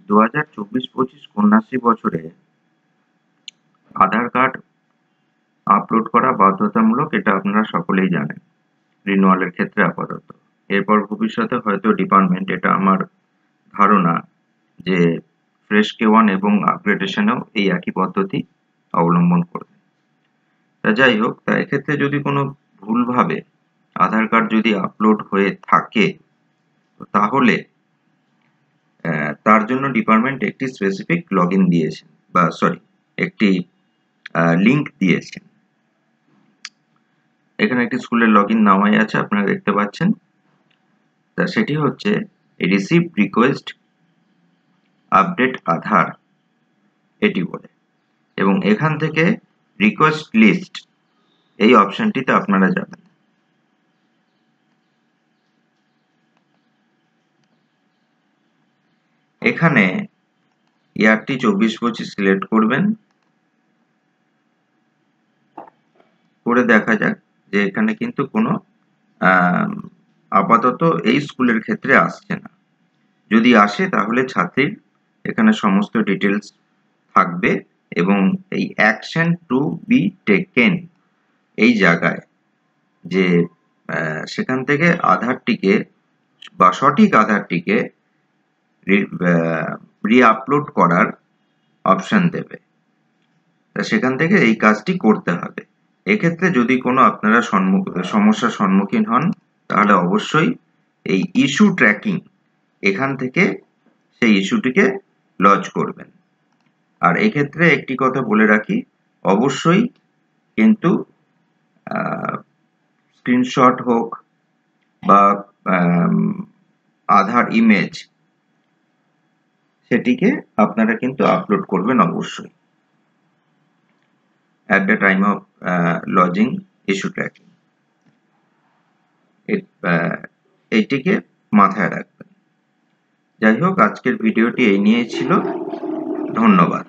2024-25 কন্যাশ্রী বছরে আধার card upload করা বাধ্যতামূলক, এটা আপনারা সকলেই জানেন রিনিউয়ালের ক্ষেত্রে আপাতত। এরপর ভবিষ্যতে হয়তো ডিপার্টমেন্ট, এটা আমার ধারণা, যে ফ্রেশ K1 এবং আপগ্রেডেশনেও এই একই পদ্ধতি অবলম্বন করবে। তা যাই হোক, তা এক্ষেত্রে যদি কোনো ভুলভাবে আধার কার্ড যদি আপলোড হয়ে থাকে, তাহলে তার জন্য ডিপার্টমেন্ট একটি স্পেসিফিক লগইন দিয়েছেন, বা একটি লিংক দিয়েছেন। এখানে একটি স্কুলের লগইন নামাই আছে, আপনারা দেখতে পাচ্ছেন। তা সেটি হচ্ছে রিসিভ রিকোয়েস্ট আপডেট আধার, এটি বলে, এবং এখান থেকে রিকোয়েস্ট লিস্ট এই অপশনটিতে আপনারা যাবেন। এখানে ইয়ারটি 24-25 সিলেক্ট করবেন, করে দেখা যাক যে এখানে কিন্তু কোনো আপাতত এই স্কুলের ক্ষেত্রে আসছে না। যদি আসে তাহলে ছাত্রীর এখানে সমস্ত ডিটেলস থাকবে, এবং এই অ্যাকশন টু বি টেকেন এই জায়গায় যে সেখান থেকে আধারটিকে বা সঠিক আধারটিকে রিআপলোড করার অপশন দেবে। তা সেখান থেকে এই কাজটি করতে হবে। এক্ষেত্রে যদি কোনো আপনারা সমস্যার সম্মুখীন হন, তাহলে অবশ্যই এই ইস্যু ট্র্যাকিং এখান থেকে সেই ইস্যুটিকে লজ করবেন। আর এক্ষেত্রে একটি কথা বলে রাখি, অবশ্যই কিন্তু স্ক্রিনশট হোক বা আধার ইমেজ, সেটিকে আপনারা কিন্তু আপলোড করবেন অবশ্যই at the time of lodging issue tracking। এইটিকে মাথায় রাখবেন। যাই হোক, আজকের ভিডিওটি এই নিয়েই ছিল। ধন্যবাদ।